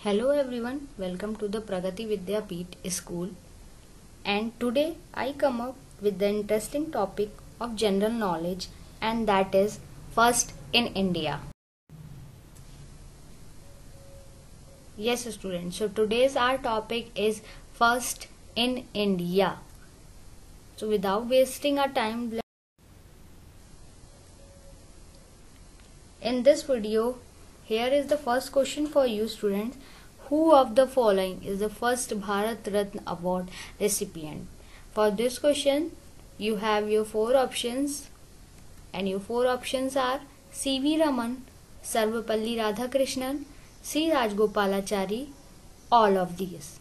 Hello everyone, welcome to the Pragati Vidyapeeth school, and today I come up with the interesting topic of general knowledge, and that is first in India. Yes students, so today's our topic is first in India. So without wasting our time, in this video, here is the first question for you students. Who of the following is the first Bharat Ratna Award recipient? For this question, you have your four options, and your four options are C.V. Raman, Sarvapalli Radhakrishnan, C. Rajgopalachari, all of these.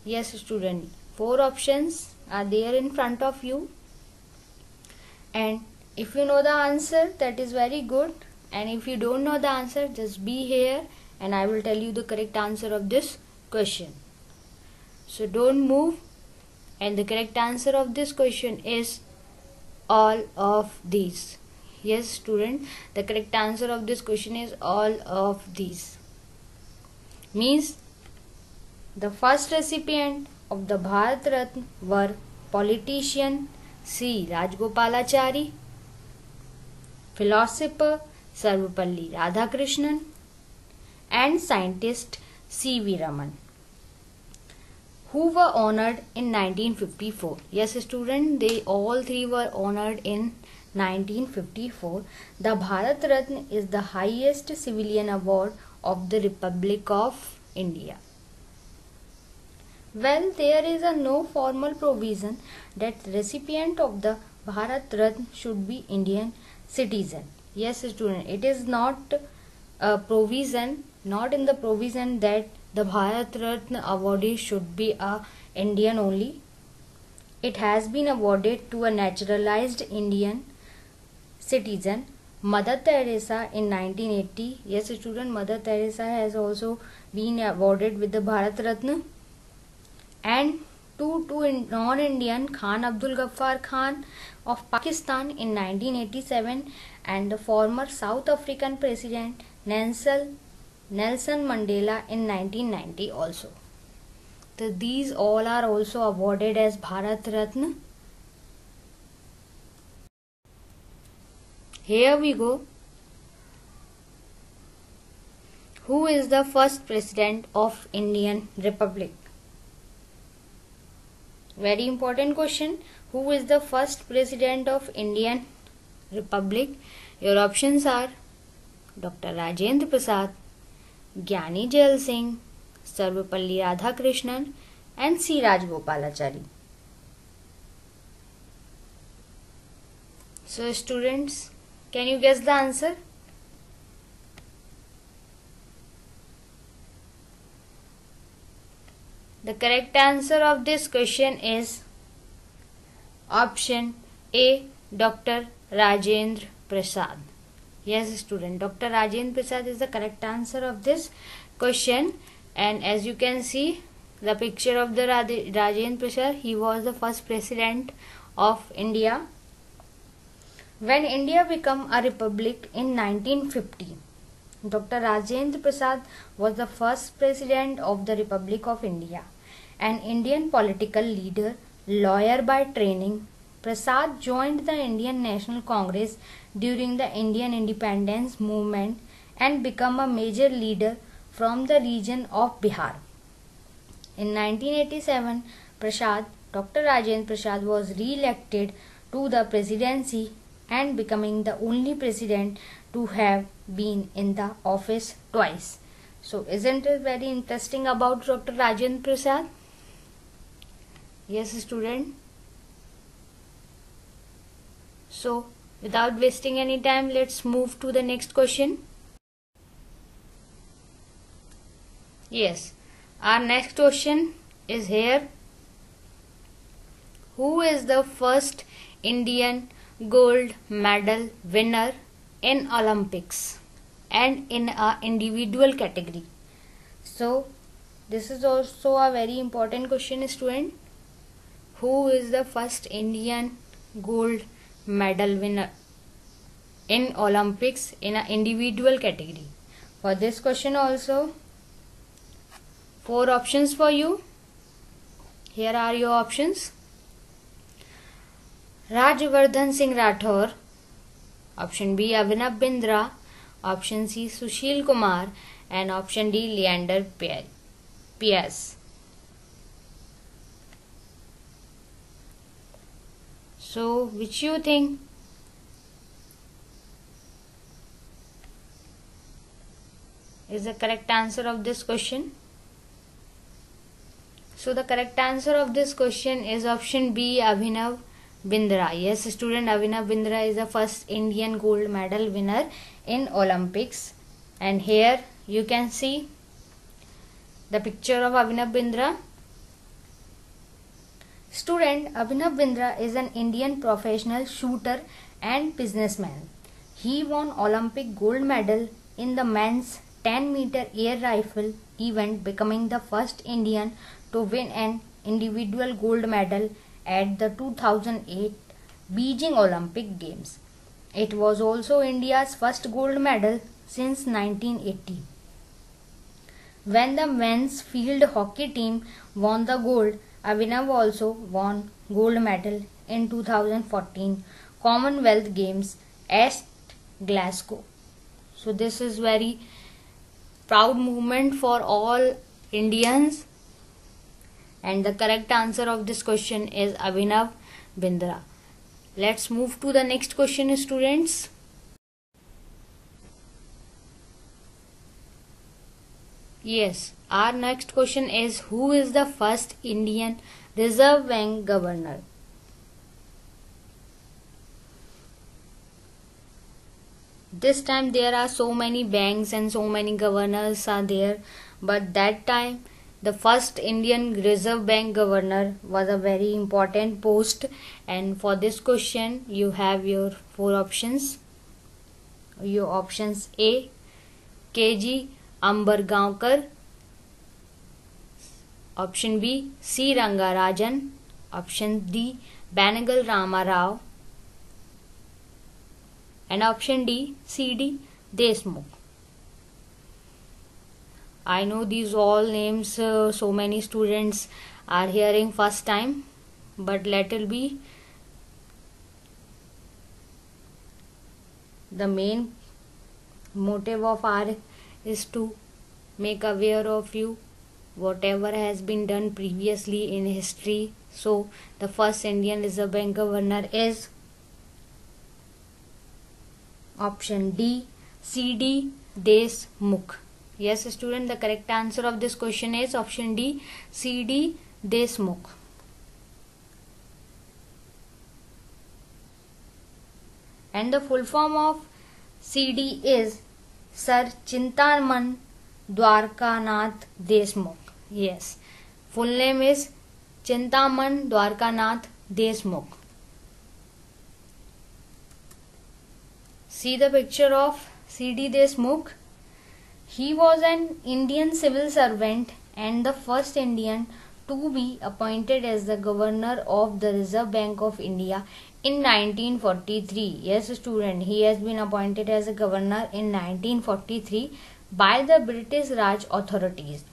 Yes student, four options are there in front of you, and if you know the answer, that is very good, and if you don't know the answer, just be here and I will tell you the correct answer of this question. So don't move, and the correct answer of this question is all of these. Yes student, the correct answer of this question is all of these. Means the first recipient of the Bharat Ratna were politician C. Rajgopalachari, philosopher Sarvapalli Radhakrishnan, and scientist C.V. Raman, who were honored in 1954. Yes student, they all three were honored in 1954. The Bharat Ratna is the highest civilian award of the Republic of India. Well, there is no formal provision that recipient of the Bharat Ratna should be Indian citizen. Yes student, it is not a provision, not in the provision that the Bharat Ratna awardee should be a Indian only. It has been awarded to a naturalized Indian citizen, Mother Teresa, in 1980. Yes student, Mother Teresa has also been awarded with the Bharat Ratna. And to non-Indian, Khan Abdul Ghaffar Khan of Pakistan in 1987, and the former South African President Nelson Mandela in 1990 also. So these all are also awarded as Bharat Ratna. Here we go. Who is the first president of Indian Republic? Very important question. Who is the first president of Indian Republic? Your options are Dr. Rajendra Prasad, Gyani Jail Singh, Sarvapalli Radhakrishnan, and C. Rajgopalachari. So students, can you guess the answer? The correct answer of this question is option A, Dr. Rajendra Prasad. Yes student, Dr. Rajendra Prasad is the correct answer of this question. And as you can see the picture of the Rajendra Prasad, he was the first president of India. When India became a republic in 1950, Dr. Rajendra Prasad was the first president of the Republic of India. An Indian political leader, lawyer by training, Prasad joined the Indian National Congress during the Indian independence movement and became a major leader from the region of Bihar. In 1987, Dr. Rajendra Prasad was re-elected to the presidency and becoming the only president to have been in the office twice. So isn't it very interesting about Dr. Rajendra Prasad? Yes student. So without wasting any time, let's move to the next question. Yes, our next question is here. Who is the first Indian gold medal winner in Olympics and in a individual category? So this is also a very important question student. Who is the first Indian gold medal winner in Olympics in an individual category? For this question also, Four options for you. Here are your options. Rajyavardhan Singh Rathore. Option B, Abhinav Bindra. Option C, Sushil Kumar. And option D, Leander Paes. So, which you think? Is the correct answer of this question? So, the correct answer of this question is option B, Abhinav Bindra. Yes, student, Abhinav Bindra is the first Indian gold medal winner in Olympics. And here you can see the picture of Abhinav Bindra. Student, Abhinav Bindra is an Indian professional shooter and businessman. He won Olympic gold medal in the men's 10-meter air rifle event, becoming the first Indian to win an individual gold medal at the 2008 Beijing Olympic Games. It was also India's first gold medal since 1980. When the men's field hockey team won the gold, Abhinav also won gold medal in 2014 Commonwealth Games at Glasgow. So this is very proud moment for all Indians. And the correct answer of this question is Abhinav Bindra. Let's move to the next question, students. Yes, our next question is, who is the first Indian Reserve Bank governor? This time there are so many banks and so many governors are there, but that time the first Indian Reserve Bank governor was a very important post. And for this question you have your four options. Your options: A, KG Ambargaonkar. Option B, C. Rangarajan. Option D, Benegal Rama Rao. And option D, C.D. Deshmukh. I know these all names, so many students are hearing first time, but let it be. The main motive of our is to make aware of you whatever has been done previously in history. So the first Indian Reserve Bank governor is option D, C.D. Deshmukh. Yes, student, the correct answer of this question is option D, C.D. Deshmukh. And the full form of C.D. is Sir Chintaman Dwarkanath Deshmukh. Yes, full name is Chintaman Dwarkanath Deshmukh. See the picture of C.D. Deshmukh. He was an Indian civil servant and the first Indian to be appointed as the governor of the Reserve Bank of India in 1943. Yes, student, he has been appointed as a governor in 1943 by the British Raj authorities.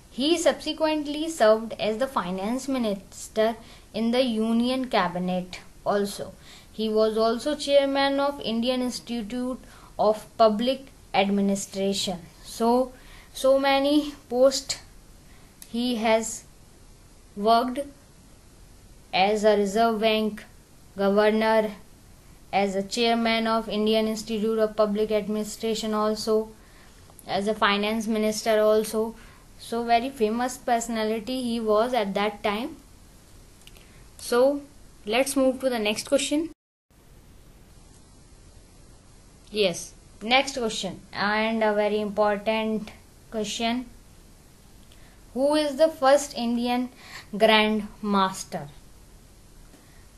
He subsequently served as the finance minister in the Union cabinet also. He was also chairman of Indian Institute of Public Administration. So many posts he has worked: as a Reserve Bank governor, as a chairman of Indian Institute of Public Administration also, as a finance minister also. So very famous personality he was at that time. So let's move to the next question. Yes, next question, and a very important question. Who is the first Indian Grand Master?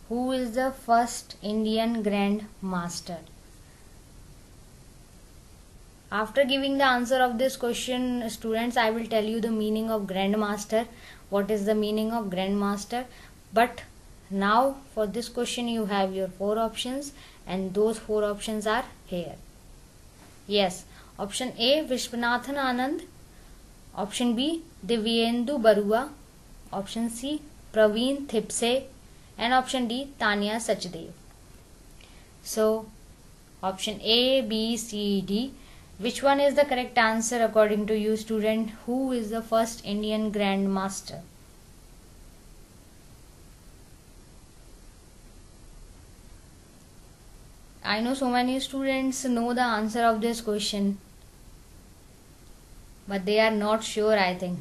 Who is the first Indian Grand Master? After giving the answer of this question, students, I will tell you the meaning of Grand Master. What is the meaning of Grand Master? But now for this question you have your four options, and those four options are here. Yes, option A, Vishwanathan Anand. Option B, Divyendu Barua. Option C, Praveen Thipse. And option D, Tanya Sachdev. So, option A, B, C, D. Which one is the correct answer according to you, student? Who is the first Indian Grand Master? I know so many students know the answer of this question, but they are not sure, I think.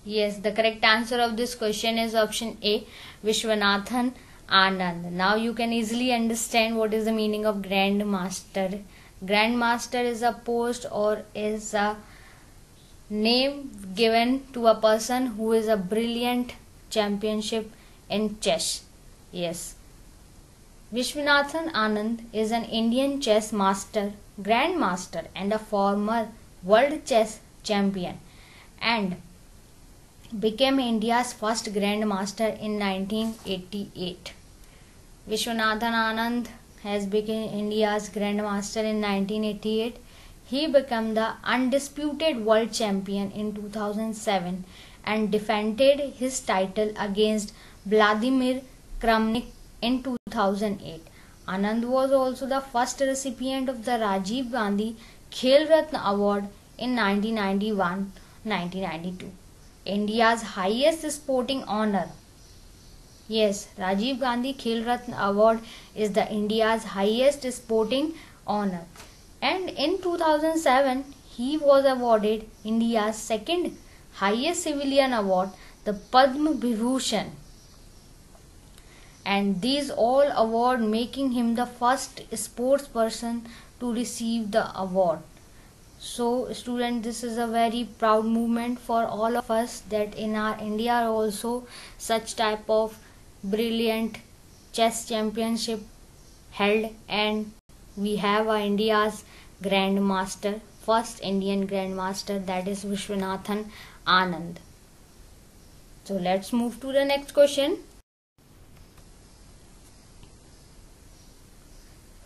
Yes, the correct answer of this question is option A, Vishwanathan Anand. Now you can easily understand what is the meaning of Grand Master. Grand Master is a post or is a name given to a person who is a brilliant championship in chess. Yes. Vishwanathan Anand is an Indian chess master, Grand Master and a former world chess champion, and became India's first Grand Master in 1988. Vishwanathan Anand has become India's Grand Master in 1988. He became the undisputed world champion in 2007 and defended his title against Vladimir Kramnik in 2008. Anand was also the first recipient of the Rajiv Gandhi Khel Ratna Award in 1991-1992, India's highest sporting honor. Yes, Rajiv Gandhi Khel Ratna Award is the India's highest sporting honor. And in 2007, he was awarded India's second highest civilian award, the Padma Vibhushan. And these all award making him the first sports person to receive the award. So student, this is a very proud moment for all of us that in our India also such type of brilliant chess championship held, and we have our India's Grand Master, first Indian Grand Master, that is Vishwanathan Anand. So let's move to the next question.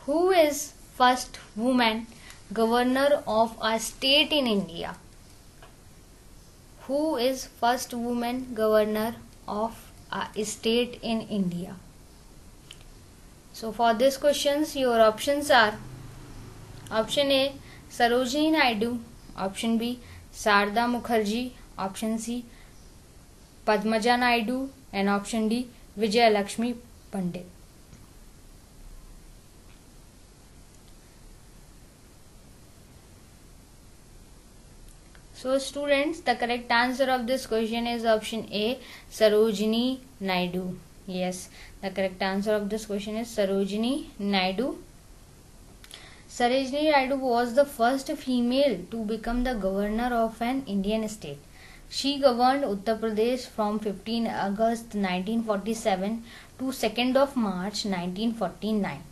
Who is first woman governor of a state in India? Who is first woman governor of a state in India? So for these questions, your options are option A, Sarojini Naidu, option B, Sarada Mukherjee, option C, Padmaja Naidu, and option D, Vijayalakshmi Pandit. So students, the correct answer of this question is option A, Sarojini Naidu. Yes, the correct answer of this question is Sarojini Naidu. Sarojini Naidu was the first female to become the governor of an Indian state. She governed Uttar Pradesh from 15 August 1947 to 2nd of March 1949.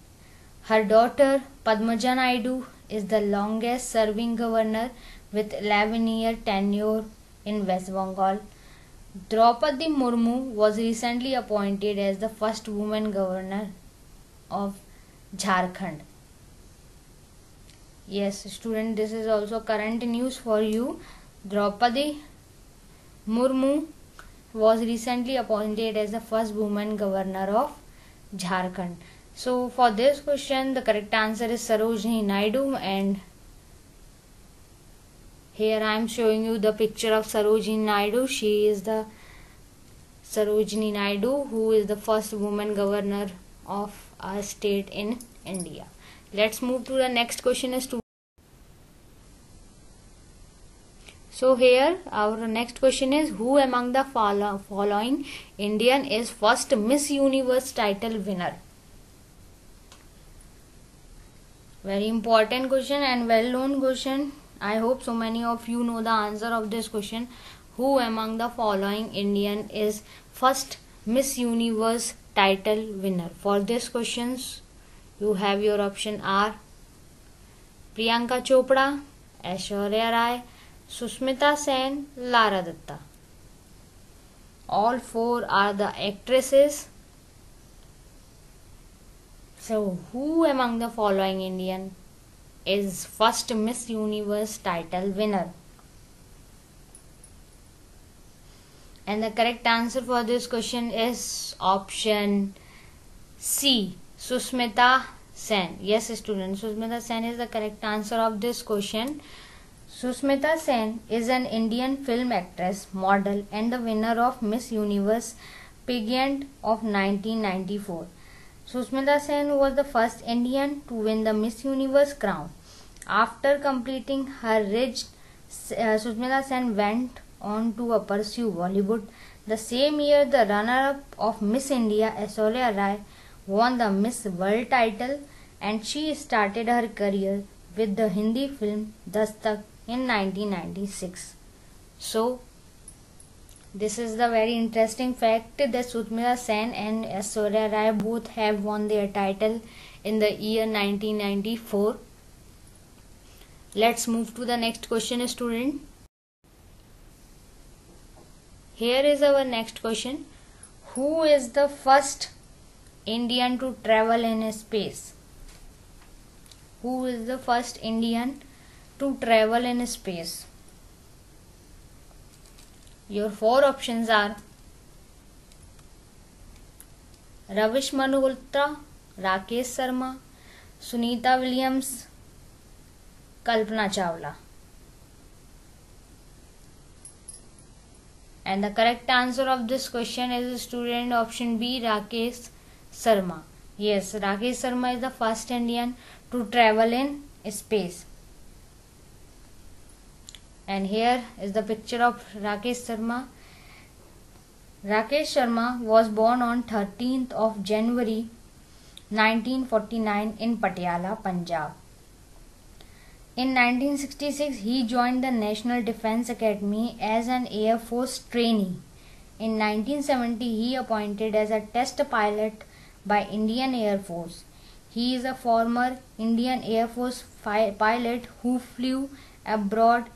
Her daughter Padmaja Naidu is the longest serving governor with 11-year tenure in West Bengal. Draupadi Murmu was recently appointed as the first woman governor of Jharkhand. Yes, student, this is also current news for you. Draupadi Murmu was recently appointed as the first woman governor of Jharkhand. So for this question, the correct answer is Sarojini Naidu, and here I am showing you the picture of Sarojini Naidu. She is the Sarojini Naidu, who is the first woman governor of a state in India. Let's move to the next question. So here our next question is, who among the following Indian is first Miss Universe title winner? Very important question and well known question. I hope so many of you know the answer of this question. Who among the following Indian is first Miss Universe title winner? For this questions, you have your option are Priyanka Chopra, Aishwarya Rai, Sushmita Sen, Lara Dutta. All four are the actresses. So who among the following Indian is first Miss Universe title winner? And the correct answer for this question is option C, Susmita Sen. Yes, students, Susmita Sen is the correct answer of this question. Susmita Sen is an Indian film actress, model, and the winner of Miss Universe pageant of 1994. Susmita Sen was the first Indian to win the Miss Universe crown. After completing her ridge, Susmita Sen went on to pursue Bollywood. The same year, the runner-up of Miss India, Aishwarya Rai, won the Miss World title, and she started her career with the Hindi film Dastak in 1996. So, this is the very interesting fact that Susmita Sen and Aishwarya Rai both have won their title in the year 1994. Let's move to the next question, student. Here is our next question. Who is the first Indian to travel in space? Who is the first Indian to travel in space? Your four options are Ravish Malhotra, Rakesh Sharma, Sunita Williams, Kalpana Chawla. And the correct answer of this question is student option B, Rakesh Sharma. Yes, Rakesh Sharma is the first Indian to travel in space. And here is the picture of Rakesh Sharma. Rakesh Sharma was born on 13th of January 1949 in Patiala, Punjab. In 1966, he joined the National Defence Academy as an Air Force trainee. In 1970, he appointed as a test pilot by Indian Air Force. He is a former Indian Air Force pilot who flew abroad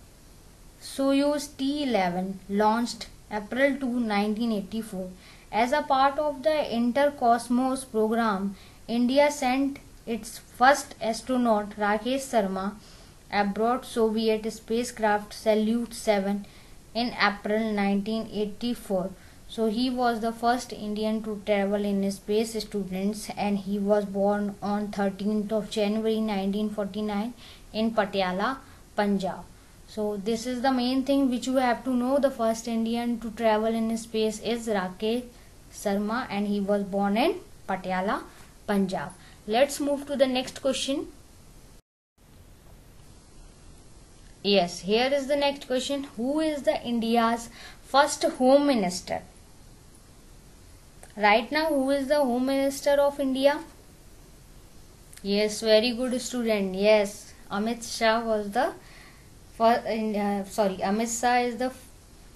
Soyuz T-11 launched April 2, 1984. As a part of the Intercosmos program, India sent its first astronaut Rakesh Sharma aboard Soviet spacecraft Salyut 7 in April 1984. So he was the first Indian to travel in space, students, and he was born on 13th of January 1949 in Patiala, Punjab. So this is the main thing which you have to know. The first Indian to travel in space is Rakesh Sharma, and he was born in Patiala, Punjab. Let's move to the next question. Yes, here is the next question. Who is the India's first Home Minister? Right now, who is the Home Minister of India? Yes, very good, student. Yes, Amit Shah was the Amit Shah is the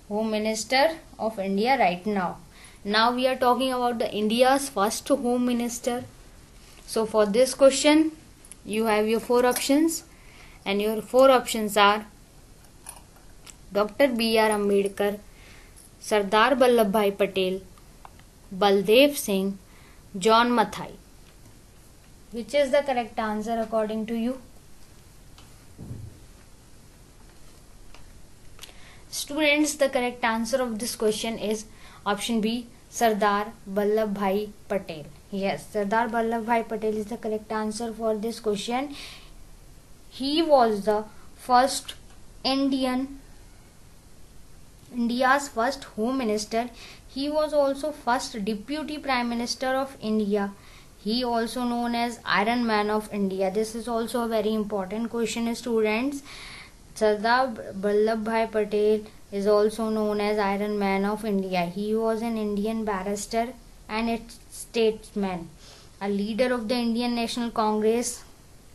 Home Minister of India right now. Now we are talking about the India's first Home Minister. So for this question, you have your four options, and your four options are Dr. B.R. Ambedkar, Sardar Vallabhbhai Patel, Baldev Singh, John Mathai. Which is the correct answer according to you? Students, the correct answer of this question is option B, Sardar Vallabhbhai Patel. Yes, Sardar Vallabhbhai Patel is the correct answer for this question. He was the first India's first Home Minister. He was also first Deputy Prime Minister of India. He also known as Iron Man of India. This is also a very important question, students. Sardar Vallabhbhai Patel is also known as Iron Man of India. He was an Indian barrister and a statesman, a leader of the Indian National Congress,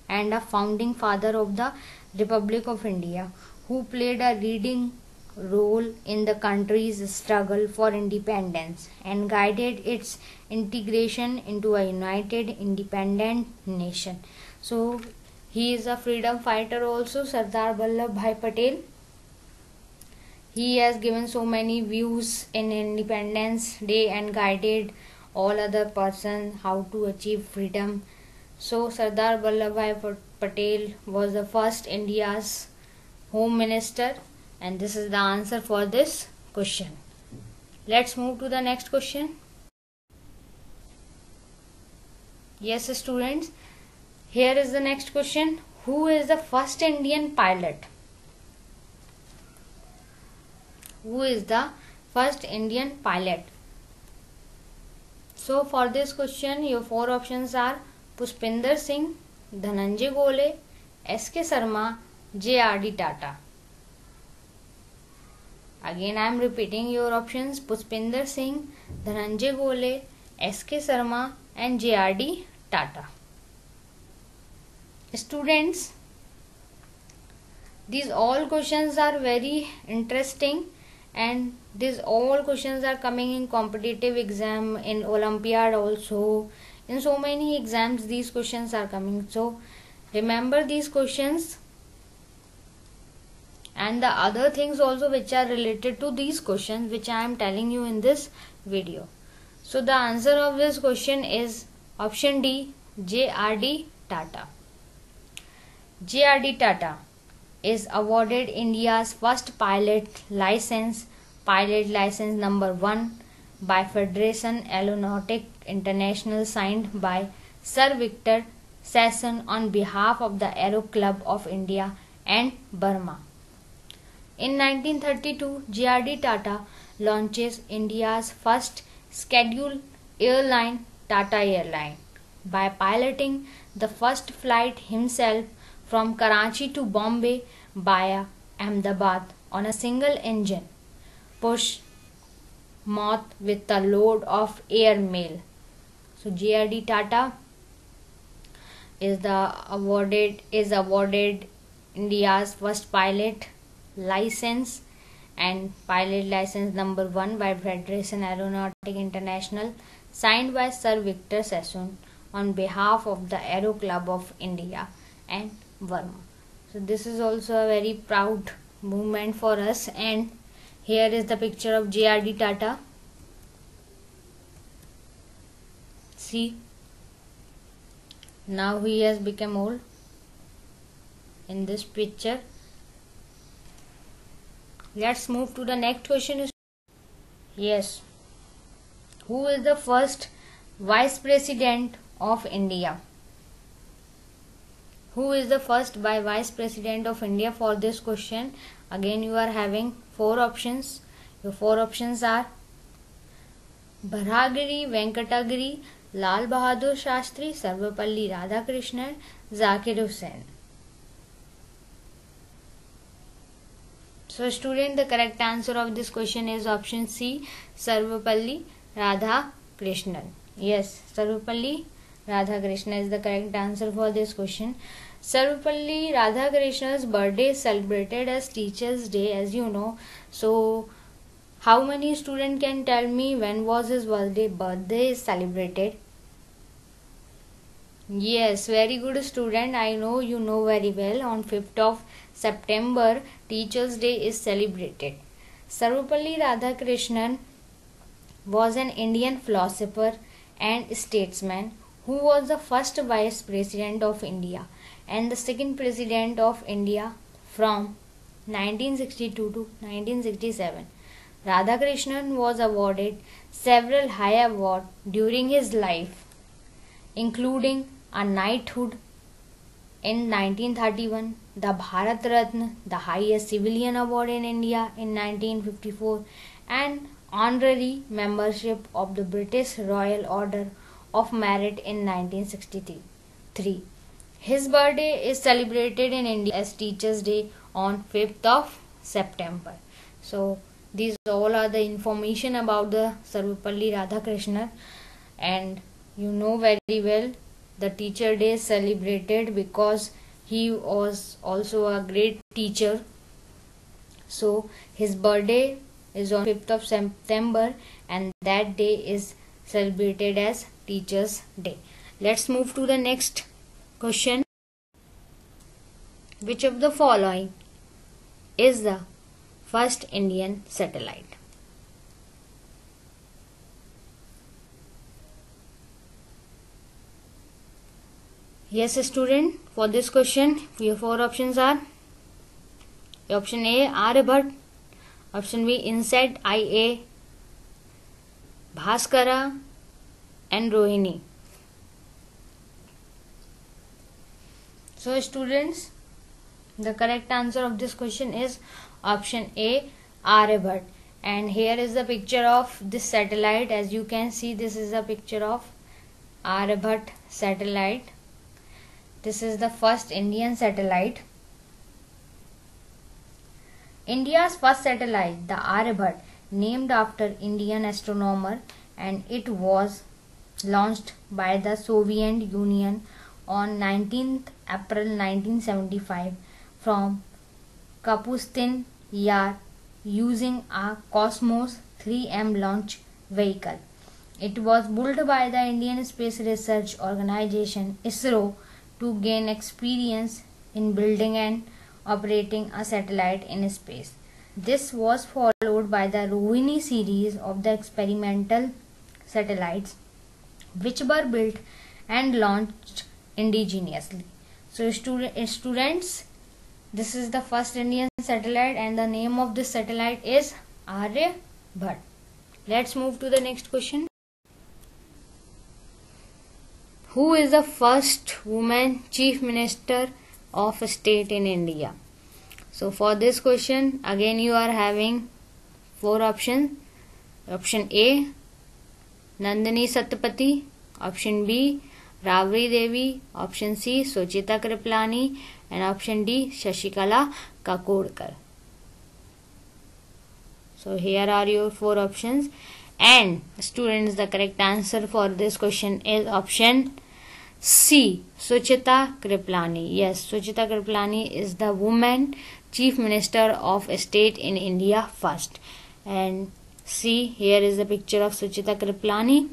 and a founding father of the Republic of India, who played a leading role in the country's struggle for independence and guided its integration into a united independent nation. So he is a freedom fighter also, Sardar Vallabhbhai Patel. He has given so many views in Independence Day and guided all other persons how to achieve freedom So Sardar Vallabhbhai Patel was the first India's Home Minister, and this is the answer for this question. Let's move to the next question. Yes, students, here is the next question. Who is the first Indian pilot? Who is the first Indian pilot? So for this question, your four options are Pushpinder Singh, Dhananjay Gole, S.K. Sharma, J.R.D. Tata. Again I am repeating your options: Pushpinder Singh, Dhananjay Gole, S.K. Sharma and J.R.D. Tata. Students, these all questions are very interesting, and these all questions are coming in competitive exam, in Olympiad also. In so many exams these questions are coming. So remember these questions and the other things also which are related to these questions, which I am telling you in this video. So the answer of this question is option D, J.R.D. Tata. J.R.D. Tata is awarded India's first pilot license number 1 by Federation Aeronautic International, signed by Sir Victor Sassoon on behalf of the Aero Club of India and Burma. In 1932, J.R.D. Tata launches India's first scheduled airline, Tata Airline, by piloting the first flight himself from Karachi to Bombay via Ahmedabad on a single engine push moth with a load of air mail. So J.R.D. Tata is awarded India's first pilot license and pilot license number 1 by Federation Aeronautic International, signed by Sir Victor Sassoon on behalf of the Aero Club of India and Burma. So this is also a very proud moment for us, and here is the picture of J.R.D. Tata. See, now he has become old in this picture. Let's move to the next question. Yes, who is the first Vice President of India? Who is the first Vice President of India? For this question, again you are having four options. Your four options are Bharagiri Venkatagiri, Lal Bahadur Shastri, Sarvepalli Radhakrishnan, Zakir Hussain. So student, the correct answer of this question is option C, Sarvepalli Radhakrishnan. Yes, Sarvepalli Radhakrishnan is the correct answer for this question. Sarvepalli Radhakrishnan's birthday is celebrated as Teachers' Day, as you know. So how many students can tell me when was his birthday is celebrated? Yes, very good student. I know you know very well. On 5th of September, Teachers' Day is celebrated. Sarvepalli Radhakrishnan was an Indian philosopher and statesman who was the first Vice President of India and the second President of India from 1962 to 1967. Radhakrishnan was awarded several high awards during his life, including a knighthood in 1931, the Bharat Ratna, the highest civilian award in India, in 1954, and honorary membership of the British Royal Order of Merit in 1963. His birthday is celebrated in India as Teachers' Day on 5th of September. So these all are the information about the Sarvepalli Radhakrishnan, and you know very well the Teacher Day is celebrated because he was also a great teacher. So his birthday is on 5th of September and that day is celebrated as Teachers' Day. Let's move to the next question. Which of the following is the first Indian satellite? Yes, student, for this question, your four options are option A, Aryabhat, option B, INSET IA, Bhaskara, and Rohini. So, students, the correct answer of this question is option A, Aryabhat. And here is the picture of this satellite. As you can see, this is a picture of Aryabhat satellite. This is the first Indian satellite. India's first satellite, the Aryabhat, named after Indian astronomer, and it was launched by the Soviet Union on 19th April 1975 from Kapustin Yar using a Cosmos 3M launch vehicle. It was built by the Indian Space Research Organization ISRO to gain experience in building and operating a satellite in space. This was followed by the Rohini series of the experimental satellites which were built and launched indigenously. So students, this is the first Indian satellite and the name of this satellite is Aryabhat. Let's move to the next question. Who is the first woman Chief Minister of a state in India? So for this question, again you are having four options. Option A, Nandini Satyapati. Option B, Rabri Devi. Option C, Sucheta Kriplani. And option D, Shashikala Kakodkar. So here are your four options. And students, the correct answer for this question is option C, Sucheta Kriplani. Yes, Sucheta Kriplani is the woman Chief Minister of a state in India first. And see, here is the picture of Sucheta Kriplani.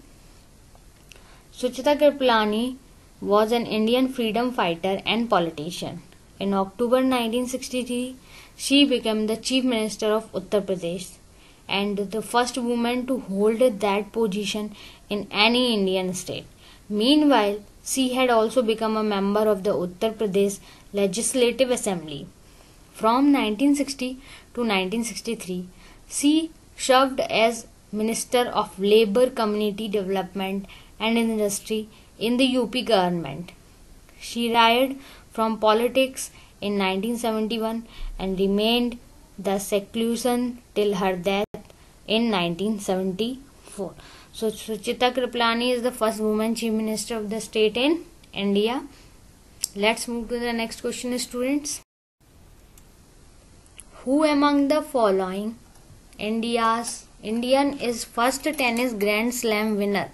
Sucheta Kriplani was an Indian freedom fighter and politician. In October 1963, she became the Chief Minister of Uttar Pradesh and the first woman to hold that position in any Indian state. Meanwhile, she had also become a member of the Uttar Pradesh Legislative Assembly. From 1960 to 1963, she served as Minister of Labour, Community Development and Industry in the UP government. She retired from politics in 1971 and remained the seclusion till her death in 1974. So Sucheta Kriplani is the first woman Chief Minister of the state in India. Let's move to the next question, students. Who among the following Indian is first tennis Grand Slam winner?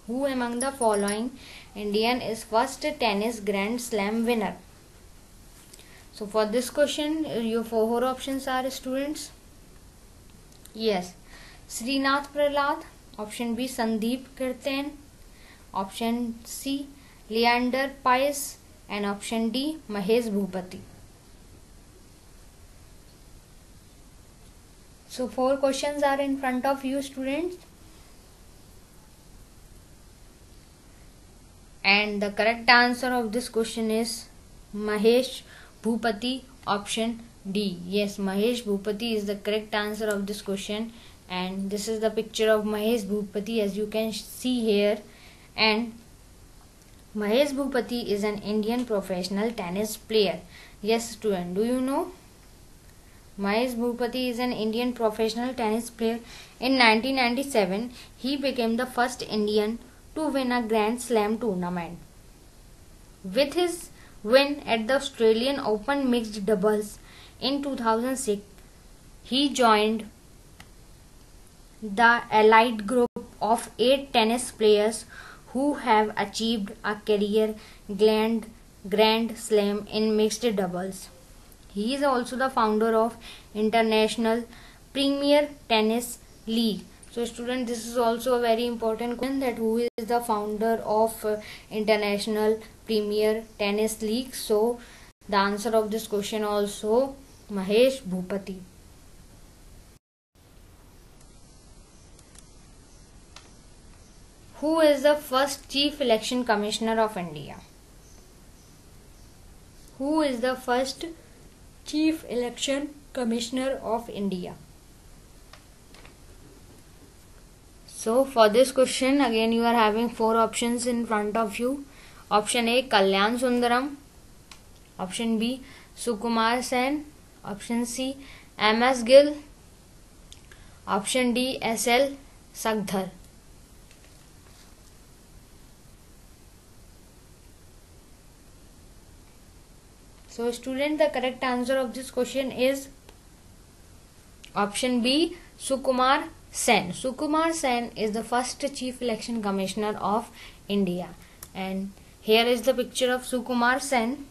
Who among the following Indian is first tennis Grand Slam winner? So for this question, your four options are, students. Yes, Srinath Prahlad. Option B, Sandeep Kirtan. Option C, Leander Paes. And option D, Mahesh Bhupati. So four questions are in front of you, students. And the correct answer of this question is Mahesh Bhupati, option D. Yes, Mahesh Bhupati is the correct answer of this question. And this is the picture of Mahesh Bhupati, as you can see here. And Mahesh Bhupati is an Indian professional tennis player. Yes, student, do you know? Mahesh Bhupati is an Indian professional tennis player. In 1997, he became the first Indian to win a Grand Slam tournament. With his win at the Australian Open mixed doubles in 2006, he joined the elite group of 8 tennis players who have achieved a career Grand Slam in mixed doubles. He is also the founder of International Premier Tennis League. So student, this is also a very important question, that who is the founder of International Premier Tennis League. So the answer of this question also Mahesh Bhupati. Who is the first Chief Election Commissioner of India? Who is the first Chief Election Commissioner of India? So for this question, again you are having 4 options in front of you. Option A, Kalyan Sundaram. Option B, Sukumar Sen. Option C, MS Gill. Option D, SL Sagdhar. So student, the correct answer of this question is option B, Sukumar Sen. Sukumar Sen is the first Chief Election Commissioner of India. And here is the picture of Sukumar Sen.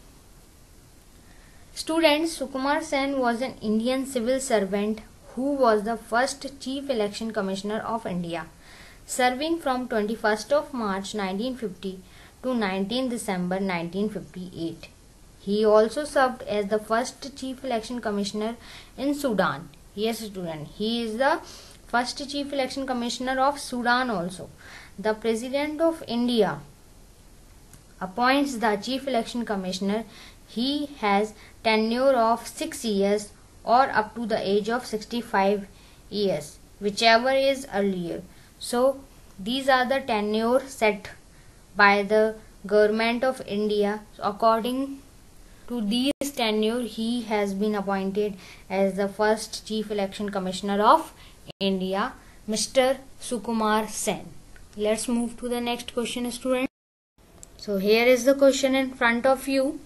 Students, Sukumar Sen was an Indian civil servant who was the first Chief Election Commissioner of India, serving from 21st of March 1950 to 19 December 1958. He also served as the first Chief Election Commissioner in Sudan. Yes, student, he is the first Chief Election Commissioner of Sudan also. The President of India appoints the Chief Election Commissioner. He has tenure of 6 years or up to the age of 65 years, whichever is earlier. So these are the tenure set by the government of India. According to these tenure, he has been appointed as the first Chief Election Commissioner of India, Mr. Sukumar Sen. Let's move to the next question, student. So here is the question in front of you.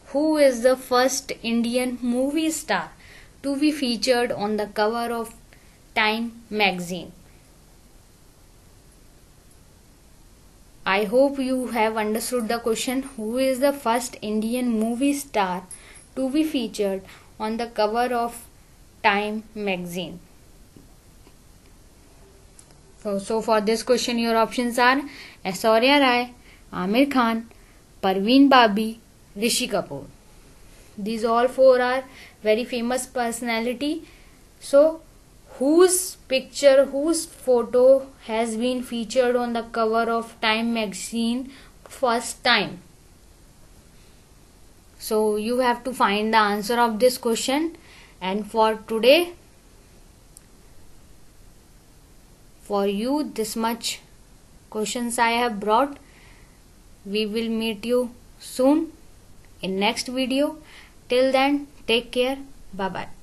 Who is the first Indian movie star to be featured on the cover of Time magazine? I hope you have understood the question. Who is the first Indian movie star to be featured on the cover of Time magazine? So for this question, your options are Aishwarya Rai, Amir Khan, Parveen Babi, Rishi Kapoor. These all 4 are very famous personality. So whose picture, whose photo has been featured on the cover of Time magazine first time? So you have to find the answer of this question. And for today, for you, this much questions I have brought. We will meet you soon in next video. Till then, take care. Bye bye.